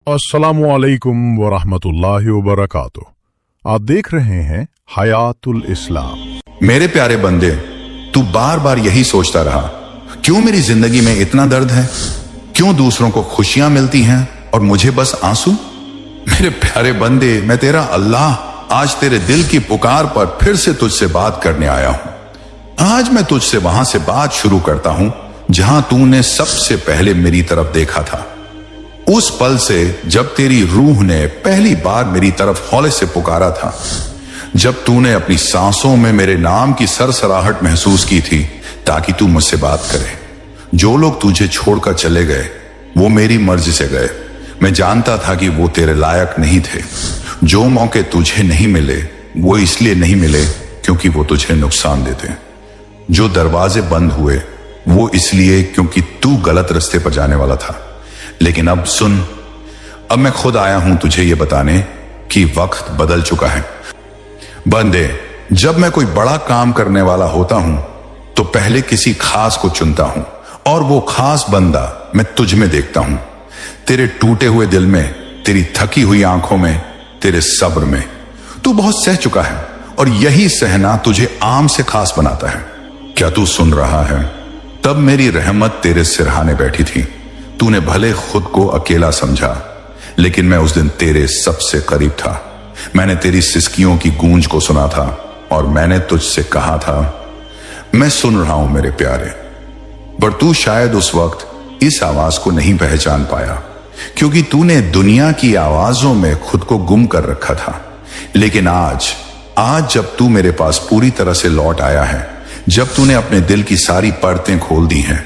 अस्सलामुअलैकुम वरहमतुल्लाहि वबरकातुह। आप देख रहे हैं हयातुल इस्लाम। मेरे प्यारे बंदे, तू बार बार यही सोचता रहा, क्यों मेरी जिंदगी में इतना दर्द है, क्यों दूसरों को खुशियां मिलती हैं और मुझे बस आंसू। मेरे प्यारे बंदे, मैं तेरा अल्लाह आज तेरे दिल की पुकार पर फिर से तुझसे बात करने आया हूं। आज मैं तुझसे वहां से बात शुरू करता हूं जहां तूने सबसे पहले मेरी तरफ देखा था। उस पल से जब तेरी रूह ने पहली बार मेरी तरफ हौले से पुकारा था, जब तूने अपनी सांसों में मेरे नाम की सरसराहट महसूस की थी ताकि तू मुझसे बात करे। जो लोग तुझे छोड़कर चले गए वो मेरी मर्जी से गए। मैं जानता था कि वो तेरे लायक नहीं थे। जो मौके तुझे नहीं मिले वो इसलिए नहीं मिले क्योंकि वो तुझे नुकसान देते। जो दरवाजे बंद हुए वो इसलिए क्योंकि तू गलत रास्ते पर जाने वाला था। लेकिन अब सुन, अब मैं खुद आया हूं तुझे ये बताने कि वक्त बदल चुका है। बंदे, जब मैं कोई बड़ा काम करने वाला होता हूं तो पहले किसी खास को चुनता हूं और वो खास बंदा मैं तुझ में देखता हूं। तेरे टूटे हुए दिल में, तेरी थकी हुई आंखों में, तेरे सब्र में। तू बहुत सह चुका है और यही सहना तुझे आम से खास बनाता है। क्या तू सुन रहा है? तब मेरी रहमत तेरे सिरहाने बैठी थी। तूने भले खुद को अकेला समझा, लेकिन मैं उस दिन तेरे सबसे करीब था। मैंने तेरी सिसकियों की गूंज को सुना था और मैंने तुझसे कहा था, मैं सुन रहा हूं मेरे प्यारे। पर तू शायद उस वक्त इस आवाज को नहीं पहचान पाया क्योंकि तूने दुनिया की आवाजों में खुद को गुम कर रखा था। लेकिन आज जब तू मेरे पास पूरी तरह से लौट आया है, जब तूने अपने दिल की सारी परतें खोल दी हैं,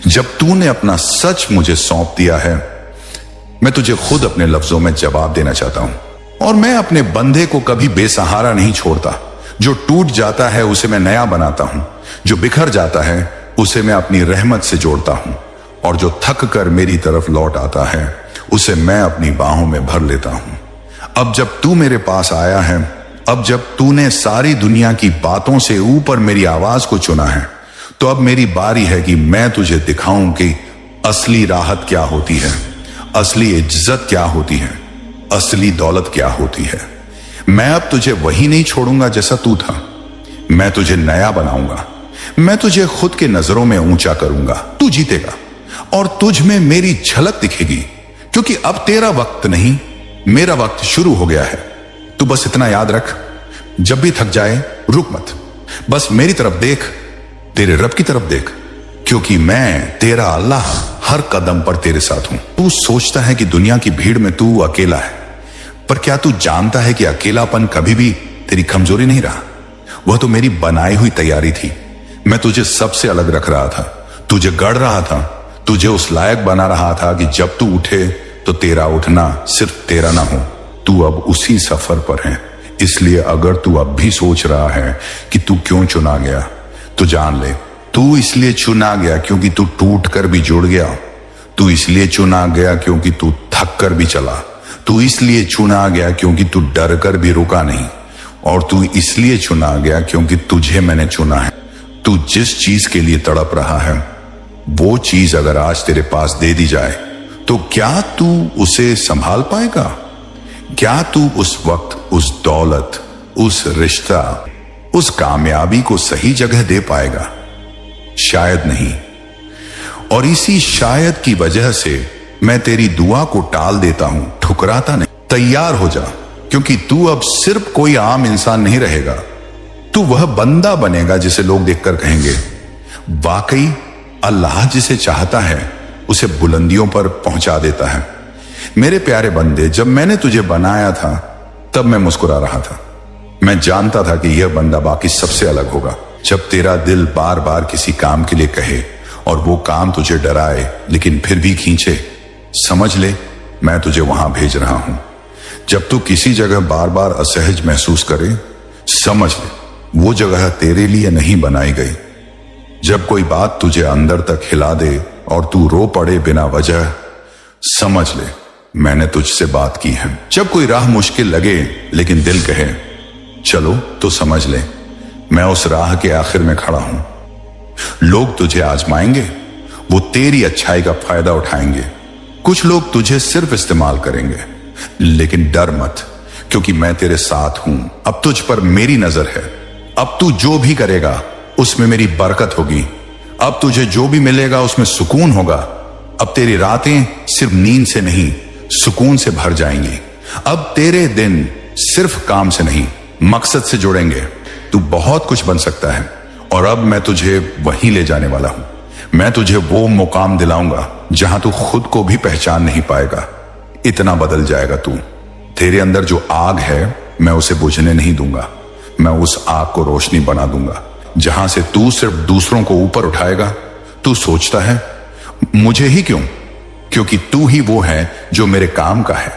जब तूने अपना सच मुझे सौंप दिया है, मैं तुझे खुद अपने लफ्जों में जवाब देना चाहता हूं। और मैं अपने बंदे को कभी बेसहारा नहीं छोड़ता। जो टूट जाता है उसे मैं नया बनाता हूं, जो बिखर जाता है उसे मैं अपनी रहमत से जोड़ता हूं, और जो थक कर मेरी तरफ लौट आता है उसे मैं अपनी बाहों में भर लेता हूं। अब जब तू मेरे पास आया है, अब जब तूने सारी दुनिया की बातों से ऊपर मेरी आवाज को चुना है, तो अब मेरी बारी है कि मैं तुझे दिखाऊं कि असली राहत क्या होती है, असली इज्जत क्या होती है, असली दौलत क्या होती है। मैं अब तुझे वही नहीं छोड़ूंगा जैसा तू था। मैं तुझे नया बनाऊंगा। मैं तुझे खुद के नजरों में ऊंचा करूंगा। तू जीतेगा और तुझ में मेरी झलक दिखेगी, क्योंकि अब तेरा वक्त नहीं, मेरा वक्त शुरू हो गया है। तू बस इतना याद रख, जब भी थक जाए रुक मत, बस मेरी तरफ देख, तेरे रब की तरफ देख, क्योंकि मैं तेरा अल्लाह हर कदम पर तेरे साथ हूं। तू सोचता है कि दुनिया की भीड़ में तू अकेला है, पर क्या तू जानता है कि अकेलापन कभी भी तेरी कमजोरी नहीं रहा? वह तो मेरी बनाई हुई तैयारी थी। मैं तुझे सबसे अलग रख रहा था, तुझे गढ़ रहा था, तुझे उस लायक बना रहा था कि जब तू उठे तो तेरा उठना सिर्फ तेरा ना हो। तू अब उसी सफर पर है। इसलिए अगर तू अब भी सोच रहा है कि तू क्यों चुना गया, तो जान ले, तू इसलिए चुना गया क्योंकि तू टूट कर भी जुड़ गया। तू इसलिए चुना गया क्योंकि तू थक कर भी चला। तू इसलिए चुना गया क्योंकि तू डर कर भी रुका नहीं। और तू इसलिए चुना गया क्योंकि तुझे मैंने चुना है। तू जिस चीज के लिए तड़प रहा है, वो चीज अगर आज तेरे पास दे दी जाए तो क्या तू उसे संभाल पाएगा? क्या तू उस वक्त उस दौलत, उस रिश्ता, उस कामयाबी को सही जगह दे पाएगा? शायद नहीं। और इसी शायद की वजह से मैं तेरी दुआ को टाल देता हूं, ठुकराता नहीं। तैयार हो जा, क्योंकि तू अब सिर्फ कोई आम इंसान नहीं रहेगा। तू वह बंदा बनेगा जिसे लोग देखकर कहेंगे, वाकई अल्लाह जिसे चाहता है उसे बुलंदियों पर पहुंचा देता है। मेरे प्यारे बंदे, जब मैंने तुझे बनाया था तब मैं मुस्कुरा रहा था। मैं जानता था कि यह बंदा बाकी सबसे अलग होगा। जब तेरा दिल बार बार किसी काम के लिए कहे और वो काम तुझे डराए लेकिन फिर भी खींचे, समझ ले मैं तुझे वहां भेज रहा हूं। जब तू किसी जगह बार बार असहज महसूस करे, समझ ले वो जगह तेरे लिए नहीं बनाई गई। जब कोई बात तुझे अंदर तक हिला दे और तू रो पड़े बिना वजह, समझ ले मैंने तुझसे बात की है। जब कोई राह मुश्किल लगे लेकिन दिल कहे चलो, तो समझ ले मैं उस राह के आखिर में खड़ा हूं। लोग तुझे आजमाएंगे, वो तेरी अच्छाई का फायदा उठाएंगे, कुछ लोग तुझे सिर्फ इस्तेमाल करेंगे, लेकिन डर मत, क्योंकि मैं तेरे साथ हूं। अब तुझ पर मेरी नजर है। अब तू जो भी करेगा उसमें मेरी बरकत होगी। अब तुझे जो भी मिलेगा उसमें सुकून होगा। अब तेरी रातें सिर्फ नींद से नहीं, सुकून से भर जाएंगी। अब तेरे दिन सिर्फ काम से नहीं, मकसद से जुड़ेंगे। तू बहुत कुछ बन सकता है, और अब मैं तुझे वहीं ले जाने वाला हूं। मैं तुझे वो मुकाम दिलाऊंगा जहां तू खुद को भी पहचान नहीं पाएगा। इतना बदल जाएगा तू। तेरे अंदर जो आग है मैं उसे बुझने नहीं दूंगा। मैं उस आग को रोशनी बना दूंगा। जहां से तू सिर्फ दूसरों को ऊपर उठाएगा। तू सोचता है मुझे ही क्यों? क्योंकि तू ही वो है जो मेरे काम का है।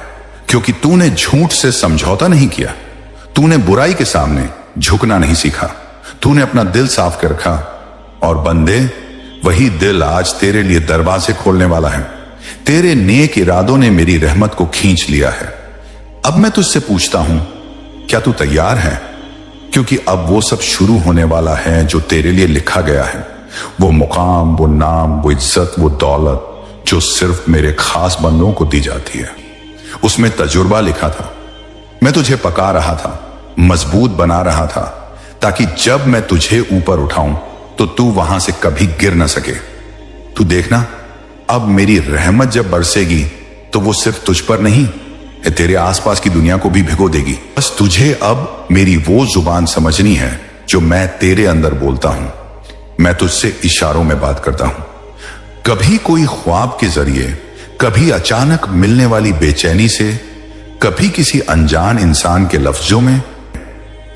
क्योंकि तूने झूठ से समझौता नहीं किया। तूने बुराई के सामने झुकना नहीं सीखा। तूने अपना दिल साफ कर रखा, और बंदे वही दिल आज तेरे लिए दरवाजे खोलने वाला है। तेरे नेक इरादों ने मेरी रहमत को खींच लिया है। अब मैं तुझसे पूछता हूं, क्या तू तैयार है? क्योंकि अब वो सब शुरू होने वाला है जो तेरे लिए लिखा गया है। वो मुकाम, वो नाम, वो इज्जत, वो दौलत जो सिर्फ मेरे खास बंदों को दी जाती है। उसमें तजुर्बा लिखा था। मैं तुझे पका रहा था, मजबूत बना रहा था, ताकि जब मैं तुझे ऊपर उठाऊं तो तू वहां से कभी गिर ना सके। तू देखना, अब मेरी रहमत जब बरसेगी तो वो सिर्फ तुझ पर नहीं, तेरे आसपास की दुनिया को भी भिगो देगी। बस तुझे अब मेरी वो जुबान समझनी है जो मैं तेरे अंदर बोलता हूं। मैं तुझसे इशारों में बात करता हूं। कभी कोई ख्वाब के जरिए, कभी अचानक मिलने वाली बेचैनी से, कभी किसी अनजान इंसान के लफ्जों में,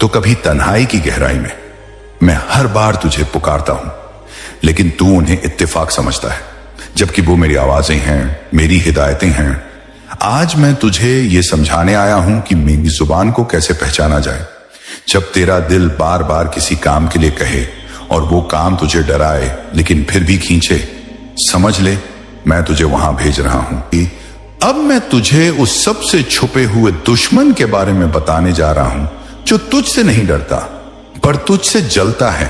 तो कभी तन्हाई की गहराई में। मैं हर बार तुझे पुकारता हूं, लेकिन तू उन्हें इत्तेफाक समझता है, जबकि वो मेरी आवाजें हैं, मेरी हिदायतें हैं। आज मैं तुझे ये समझाने आया हूं कि मेरी जुबान को कैसे पहचाना जाए। जब तेरा दिल बार बार किसी काम के लिए कहे और वो काम तुझे डराए लेकिन फिर भी खींचे, समझ ले मैं तुझे वहां भेज रहा हूं। अब मैं तुझे उस सबसे छुपे हुए दुश्मन के बारे में बताने जा रहा हूं जो तुझसे नहीं डरता पर तुझसे जलता है,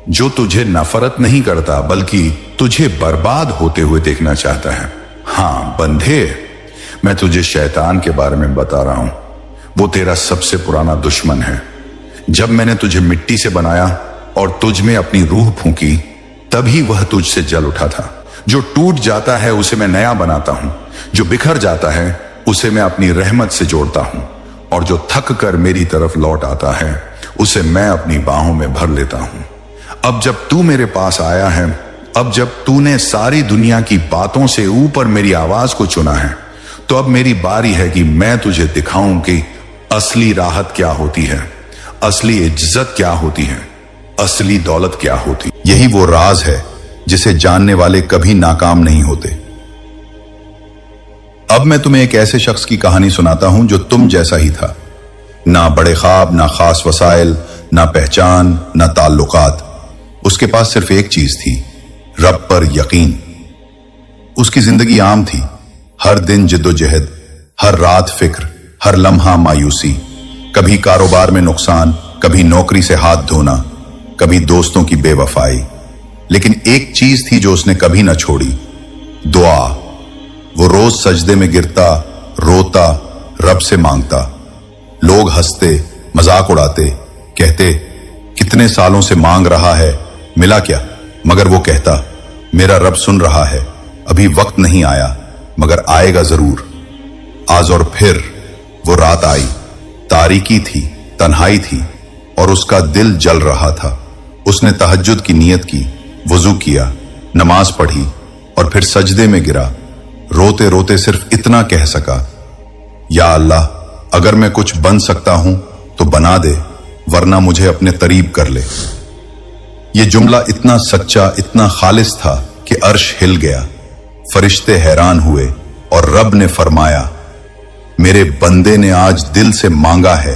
जो तुझे नफरत नहीं करता बल्कि तुझे बर्बाद होते हुए देखना चाहता है। हाँ बंधे, मैं तुझे शैतान के बारे में बता रहा हूं। वो तेरा सबसे पुराना दुश्मन है। जब मैंने तुझे मिट्टी से बनाया और तुझ में अपनी रूह फूंकी, तभी वह तुझसे जल उठा था। जो टूट जाता है उसे मैं नया बनाता हूं, जो बिखर जाता है उसे मैं अपनी रहमत से जोड़ता हूं, और जो थक कर मेरी तरफ लौट आता है उसे मैं अपनी बाहों में भर लेता हूं। अब जब तू मेरे पास आया है, अब जब तूने सारी दुनिया की बातों से ऊपर मेरी आवाज को चुना है, तो अब मेरी बारी है कि मैं तुझे दिखाऊं कि असली राहत क्या होती है, असली इज्जत क्या होती है, असली दौलत क्या होती। यही वो राज है जिसे जानने वाले कभी नाकाम नहीं होते। अब मैं तुम्हें एक ऐसे शख्स की कहानी सुनाता हूं जो तुम जैसा ही था। ना बड़े ख्वाब, ना खास वसाइल, ना पहचान, ना ताल्लुकात। उसके पास सिर्फ एक चीज थी, रब पर यकीन। उसकी जिंदगी आम थी। हर दिन जिद्दोजहद, हर रात फिक्र, हर लम्हा मायूसी। कभी कारोबार में नुकसान, कभी नौकरी से हाथ धोना, कभी दोस्तों की बेवफाई। लेकिन एक चीज थी जो उसने कभी ना छोड़ी, दुआ। वो रोज सजदे में गिरता, रोता, रब से मांगता। लोग हंसते, मजाक उड़ाते, कहते कितने सालों से मांग रहा है, मिला क्या? मगर वो कहता मेरा रब सुन रहा है, अभी वक्त नहीं आया मगर आएगा जरूर। आज और फिर वो रात आई। तारीकी थी, तन्हाई थी, और उसका दिल जल रहा था। उसने तहज्जुद की नियत की, वुजू किया, नमाज पढ़ी और फिर सजदे में गिरा। रोते रोते सिर्फ इतना कह सका, या अल्लाह, अगर मैं कुछ बन सकता हूं तो बना दे, वरना मुझे अपने करीब कर ले। ये जुमला इतना सच्चा, इतना खालिस था कि अर्श हिल गया। फरिश्ते हैरान हुए और रब ने फरमाया, मेरे बंदे ने आज दिल से मांगा है,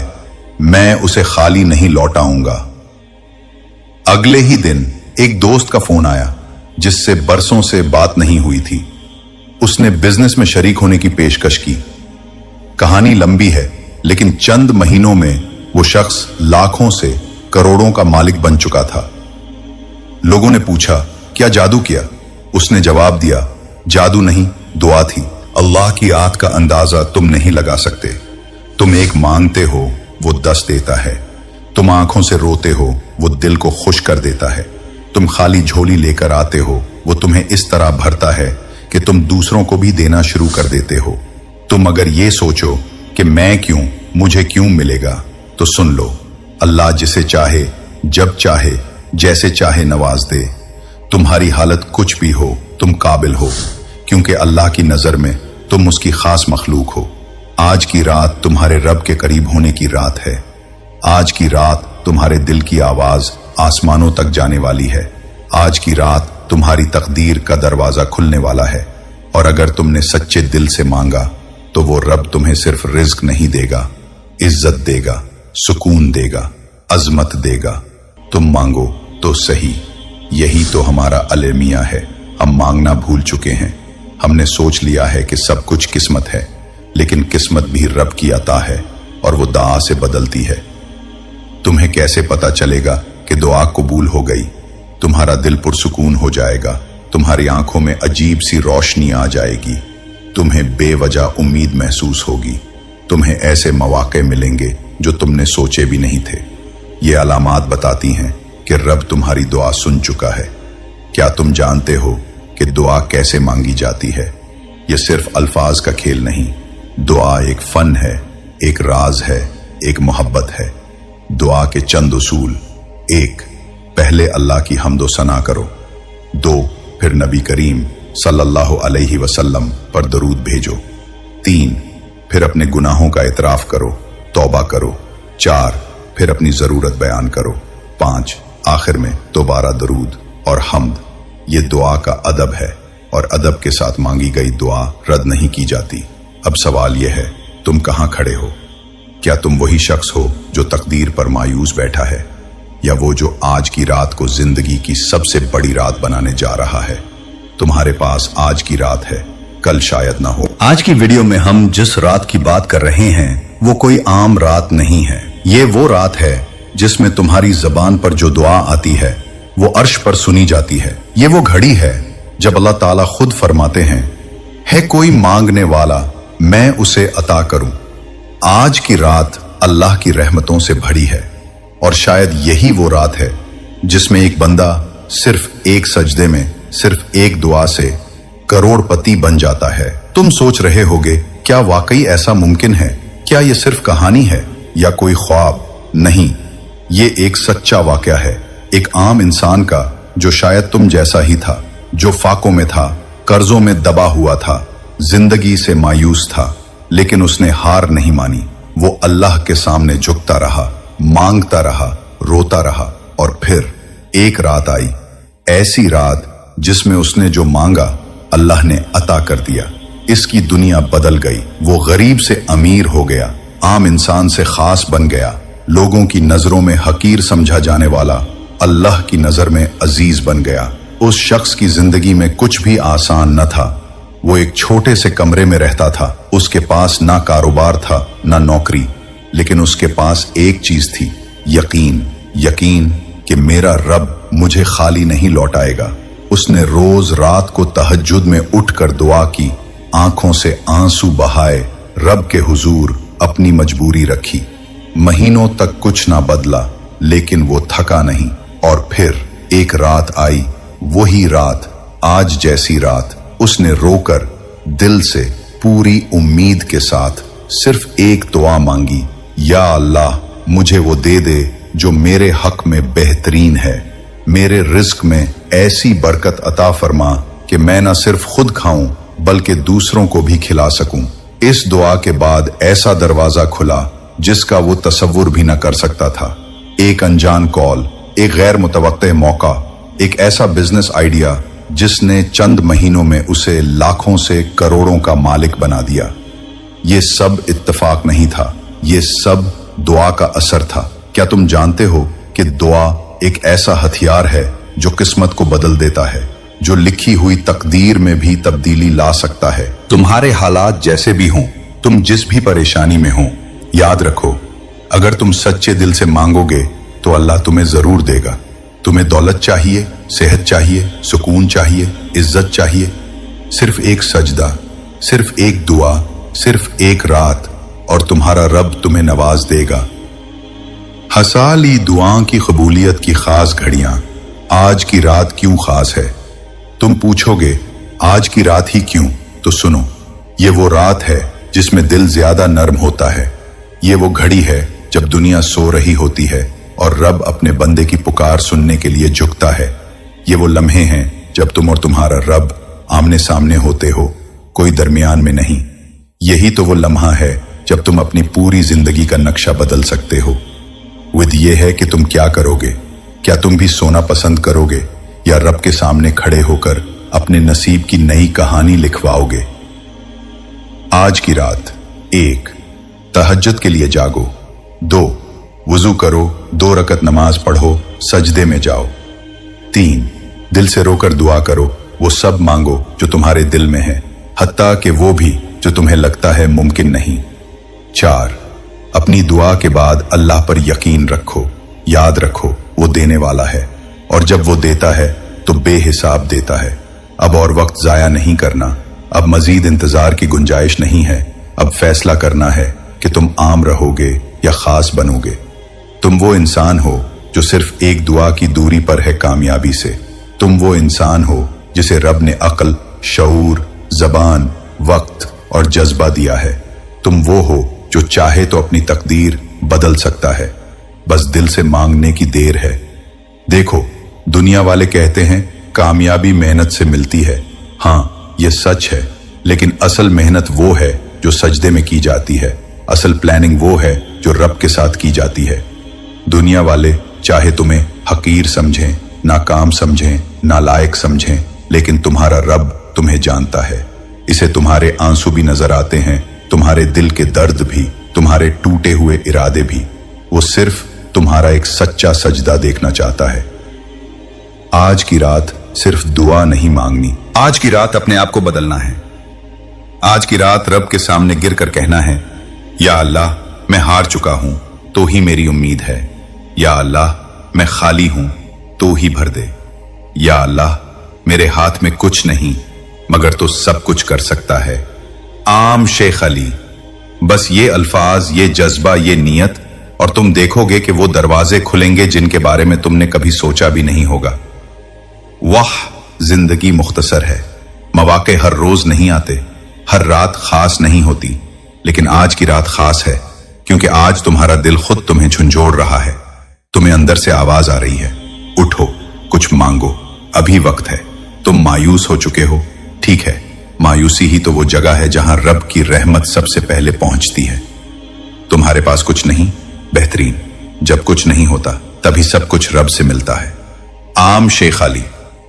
मैं उसे खाली नहीं लौटाऊंगा। अगले ही दिन एक दोस्त का फोन आया जिससे बरसों से बात नहीं हुई थी। उसने बिजनेस में शरीक होने की पेशकश की। कहानी लंबी है, लेकिन चंद महीनों में वो शख्स लाखों से करोड़ों का मालिक बन चुका था। लोगों ने पूछा, क्या जादू किया? उसने जवाब दिया, जादू नहीं, दुआ थी। अल्लाह की आत का अंदाजा तुम नहीं लगा सकते। तुम एक मांगते हो, वो 10 देता है। तुम आंखों से रोते हो, वो दिल को खुश कर देता है। तुम खाली झोली लेकर आते हो, वो तुम्हें इस तरह भरता है कि तुम दूसरों को भी देना शुरू कर देते हो। तुम अगर ये सोचो कि मैं क्यों, मुझे क्यों मिलेगा, तो सुन लो, अल्लाह जिसे चाहे, जब चाहे, जैसे चाहे नवाज दे। तुम्हारी हालत कुछ भी हो, तुम काबिल हो, क्योंकि अल्लाह की नजर में तुम उसकी खास मखलूक हो। आज की रात तुम्हारे रब के करीब होने की रात है। आज की रात तुम्हारे दिल की आवाज आसमानों तक जाने वाली है। आज की रात तुम्हारी तकदीर का दरवाजा खुलने वाला है। और अगर तुमने सच्चे दिल से मांगा तो वो रब तुम्हें सिर्फ रिज्क नहीं देगा, इज्जत देगा, सुकून देगा, अजमत देगा। तुम मांगो तो सही। यही तो हमारा अलमिया है। हम मांगना भूल चुके हैं। हमने सोच लिया है कि सब कुछ किस्मत है, लेकिन किस्मत भी रब की अता है और वो दुआ से बदलती है। तुम्हें कैसे पता चलेगा कि दुआ कबूल हो गई? तुम्हारा दिल पुरसुकून हो जाएगा। तुम्हारी आंखों में अजीब सी रोशनी आ जाएगी। तुम्हें बेवजह उम्मीद महसूस होगी। तुम्हें ऐसे मौके मिलेंगे जो तुमने सोचे भी नहीं थे। ये अलामात बताती हैं कि रब तुम्हारी दुआ सुन चुका है। क्या तुम जानते हो कि दुआ कैसे मांगी जाती है? यह सिर्फ अल्फाज का खेल नहीं। दुआ एक फन है, एक राज है, एक मोहब्बत है। दुआ के चंद उसूल: 1. पहले अल्लाह की हम्दो सना करो। 2. फिर नबी करीम सल्लल्लाहु अलैहि वसल्लम पर दरूद भेजो। 3. फिर अपने गुनाहों का इतराफ करो, तौबा करो। 4. फिर अपनी जरूरत बयान करो। 5. आखिर में दोबारा दरूद और हम्द। ये दुआ का अदब है और अदब के साथ मांगी गई दुआ रद्द नहीं की जाती। अब सवाल यह है, तुम कहां खड़े हो? क्या तुम वही शख्स हो जो तकदीर पर मायूस बैठा है, या वो जो आज की रात को जिंदगी की सबसे बड़ी रात बनाने जा रहा है? तुम्हारे पास आज की रात है, कल शायद ना हो। आज की वीडियो में हम जिस रात की बात कर रहे हैं वो कोई आम रात नहीं है। ये वो रात है जिसमें तुम्हारी जबान पर जो दुआ आती है वो अर्श पर सुनी जाती है। ये वो घड़ी है जब अल्लाह ताला खुद फरमाते हैं, है कोई मांगने वाला, मैं उसे अता करूं। आज की रात अल्लाह की रहमतों से भरी है और शायद यही वो रात है जिसमें एक बंदा सिर्फ एक सजदे में, सिर्फ एक दुआ से करोड़पति बन जाता है। तुम सोच रहे होगे, क्या वाकई ऐसा मुमकिन है? क्या ये सिर्फ कहानी है या कोई ख्वाब? नहीं, ये एक सच्चा वाकया है। एक आम इंसान का जो शायद तुम जैसा ही था, जो फाकों में था, कर्जों में दबा हुआ था, जिंदगी से मायूस था, लेकिन उसने हार नहीं मानी। वो अल्लाह के सामने झुकता रहा, मांगता रहा, रोता रहा, और फिर एक रात आई, ऐसी रात जिसमें उसने जो मांगा अल्लाह ने अता कर दिया। इसकी दुनिया बदल गई। वो गरीब से अमीर हो गया, आम इंसान से खास बन गया। लोगों की नजरों में हकीर समझा जाने वाला अल्लाह की नजर में अजीज बन गया। उस शख्स की जिंदगी में कुछ भी आसान न था। वो एक छोटे से कमरे में रहता था। उसके पास ना कारोबार था, ना नौकरी, लेकिन उसके पास एक चीज थी, यकीन। यकीन कि मेरा रब मुझे खाली नहीं लौटाएगा। उसने रोज रात को तहज्जुद में उठकर दुआ की, आंखों से आंसू बहाए, रब के हुजूर अपनी मजबूरी रखी। महीनों तक कुछ ना बदला, लेकिन वो थका नहीं। और फिर एक रात आई, वही रात, आज जैसी रात। उसने रोकर दिल से, पूरी उम्मीद के साथ सिर्फ एक दुआ मांगी, या अल्लाह मुझे वो दे दे जो मेरे हक में बेहतरीन है। मेरे रिस्क में ऐसी बरकत अता फरमा कि मैं न सिर्फ खुद खाऊं बल्कि दूसरों को भी खिला सकूं। इस दुआ के बाद ऐसा दरवाजा खुला जिसका वो तसव्वुर भी न कर सकता था। एक अनजान कॉल, एक गैर मुतवक्के मौका, एक ऐसा बिजनेस आइडिया जिसने चंद महीनों में उसे लाखों से करोड़ों का मालिक बना दिया। ये सब इत्तेफाक नहीं था, ये सब दुआ का असर था। क्या तुम जानते हो कि दुआ एक ऐसा हथियार है जो किस्मत को बदल देता है, जो लिखी हुई तकदीर में भी तब्दीली ला सकता है। तुम्हारे हालात जैसे भी हों, तुम जिस भी परेशानी में हो, याद रखो, अगर तुम सच्चे दिल से मांगोगे तो अल्लाह तुम्हें जरूर देगा। तुम्हें दौलत चाहिए, सेहत चाहिए, सुकून चाहिए, इज्जत चाहिए, सिर्फ एक सजदा, सिर्फ एक दुआ, सिर्फ एक रात, और तुम्हारा रब तुम्हें नवाज देगा। हंसा ली दुआओं की कबूलियत की खास घड़ियां, आज की रात क्यों खास है? तुम पूछोगे आज की रात ही क्यों? तो सुनो, ये वो रात है जिसमें दिल ज्यादा नर्म होता है। ये वो घड़ी है जब दुनिया सो रही होती है और रब अपने बंदे की पुकार सुनने के लिए झुकता है। ये वो लम्हे हैं जब तुम और तुम्हारा रब आमने सामने होते हो, कोई दरमियान में नहीं। यही तो वो लम्हा है जब तुम अपनी पूरी जिंदगी का नक्शा बदल सकते हो। विद ये है कि तुम क्या करोगे। क्या तुम भी सोना पसंद करोगे या रब के सामने खड़े होकर अपने नसीब की नई कहानी लिखवाओगे? आज की रात 1. तहज्जुद के लिए जागो। 2. वुजू करो, 2 रकत नमाज पढ़ो, सजदे में जाओ। 3. दिल से रोकर दुआ करो, वो सब मांगो जो तुम्हारे दिल में है, हत्ता कि वो भी जो तुम्हें लगता है मुमकिन नहीं। 4. अपनी दुआ के बाद अल्लाह पर यकीन रखो, याद रखो वो देने वाला है, और जब वो देता है तो बेहिसाब देता है। अब और वक्त जाया नहीं करना, अब मजीद इंतजार की गुंजाइश नहीं है। अब फैसला करना है कि तुम आम रहोगे या खास बनोगे। तुम वो इंसान हो जो सिर्फ एक दुआ की दूरी पर है कामयाबी से। तुम वो इंसान हो जिसे रब ने अक्ल, शऊर, जबान, वक्त और जज्बा दिया है। तुम वो हो जो चाहे तो अपनी तकदीर बदल सकता है, बस दिल से मांगने की देर है। देखो, दुनिया वाले कहते हैं कामयाबी मेहनत से मिलती है। हाँ, ये सच है, लेकिन असल मेहनत वो है जो सजदे में की जाती है। असल प्लानिंग वो है जो रब के साथ की जाती है। दुनिया वाले चाहे तुम्हें हकीर समझें, नाकाम समझें, नालायक समझें, लेकिन तुम्हारा रब तुम्हें जानता है। इसे तुम्हारे आंसू भी नजर आते हैं, तुम्हारे दिल के दर्द भी, तुम्हारे टूटे हुए इरादे भी। वो सिर्फ तुम्हारा एक सच्चा सजदा देखना चाहता है। आज की रात सिर्फ दुआ नहीं मांगनी, आज की रात अपने आप को बदलना है। आज की रात रब के सामने गिर कर कहना है, या अल्लाह मैं हार चुका हूं तो ही मेरी उम्मीद है। या अल्लाह मैं खाली हूं तो ही भर दे। या अल्लाह मेरे हाथ में कुछ नहीं मगर तो सब कुछ कर सकता है। आम शेख अली। बस ये अल्फाज, ये जज्बा, ये नियत, और तुम देखोगे कि वो दरवाजे खुलेंगे जिनके बारे में तुमने कभी सोचा भी नहीं होगा। वाह, जिंदगी मुख्तसर है, मौके हर रोज नहीं आते, हर रात खास नहीं होती, लेकिन आज की रात खास है क्योंकि आज तुम्हारा दिल खुद तुम्हें झुंझोड़ रहा है। तुम्हें अंदर से आवाज आ रही है, उठो, कुछ मांगो, अभी वक्त है। तुम मायूस हो चुके हो, ठीक है, मायूसी ही तो वो जगह है जहां रब की रहमत सबसे पहले पहुंचती है। तुम्हारे पास कुछ नहीं, बेहतरीन, जब कुछ नहीं होता तभी सब कुछ रब से मिलता है। आम शेख अली।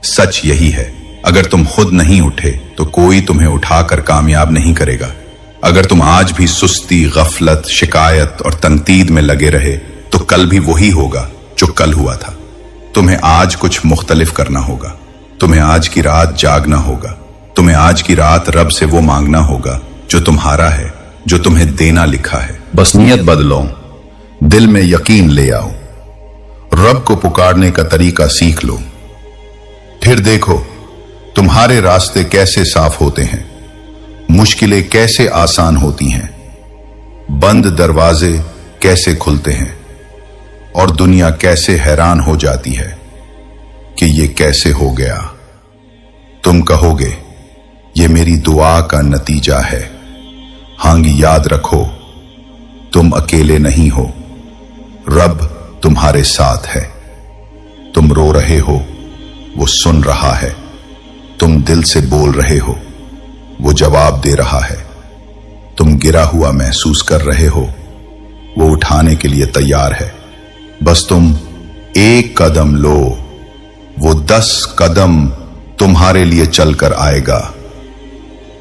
सच यही है, अगर तुम खुद नहीं उठे तो कोई तुम्हें उठाकर कामयाब नहीं करेगा। अगर तुम आज भी सुस्ती, गफलत, शिकायत और तंकीद में लगे रहे तो कल भी वही होगा जो कल हुआ था। तुम्हें आज कुछ मुख्तलिफ करना होगा। तुम्हें आज की रात जागना होगा। तुम्हें आज की रात रब से वो मांगना होगा जो तुम्हारा है, जो तुम्हें देना लिखा है। बस नियत बदलो, दिल में यकीन ले आओ, रब को पुकारने का तरीका सीख लो। फिर देखो तुम्हारे रास्ते कैसे साफ होते हैं, मुश्किलें कैसे आसान होती हैं, बंद दरवाजे कैसे खुलते हैं, और दुनिया कैसे हैरान हो जाती है कि ये कैसे हो गया। तुम कहोगे ये मेरी दुआ का नतीजा है। हांगी, याद रखो तुम अकेले नहीं हो, रब तुम्हारे साथ है। तुम रो रहे हो, वो सुन रहा है। तुम दिल से बोल रहे हो, वो जवाब दे रहा है। तुम गिरा हुआ महसूस कर रहे हो, वो उठाने के लिए तैयार है। बस तुम एक कदम लो, वो 10 कदम तुम्हारे लिए चलकर आएगा।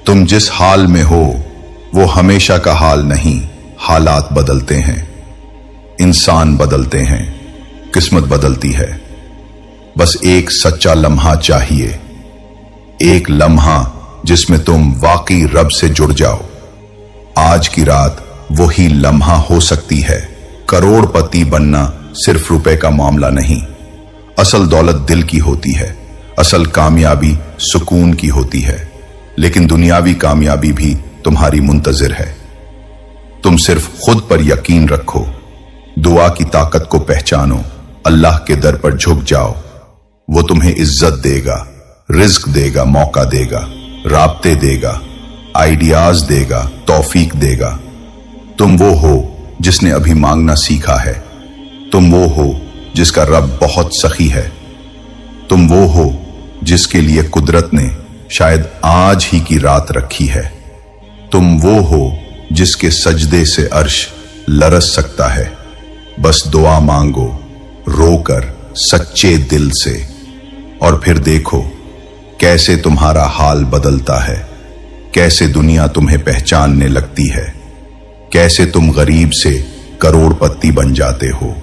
तुम जिस हाल में हो वो हमेशा का हाल नहीं, हालात बदलते हैं, इंसान बदलते हैं, किस्मत बदलती है। बस एक सच्चा लम्हा चाहिए, एक लम्हा जिसमें तुम वाकई रब से जुड़ जाओ। आज की रात वही लम्हा हो सकती है। करोड़पति बनना सिर्फ रुपए का मामला नहीं, असल दौलत दिल की होती है, असल कामयाबी सुकून की होती है। लेकिन दुनियावी कामयाबी भी तुम्हारी मुंतजिर है। तुम सिर्फ खुद पर यकीन रखो, दुआ की ताकत को पहचानो, अल्लाह के दर पर झुक जाओ। वो तुम्हें इज्जत देगा, रिज्क देगा, मौका देगा, राब्ते देगा, आइडियाज देगा, तौफीक देगा। तुम वो हो जिसने अभी मांगना सीखा है। तुम वो हो जिसका रब बहुत सखी है। तुम वो हो जिसके लिए कुदरत ने शायद आज ही की रात रखी है। तुम वो हो जिसके सजदे से अर्श लरस सकता है। बस दुआ मांगो, रोकर, सच्चे दिल से, और फिर देखो कैसे तुम्हारा हाल बदलता है, कैसे दुनिया तुम्हें पहचानने लगती है, कैसे तुम गरीब से करोड़पति बन जाते हो।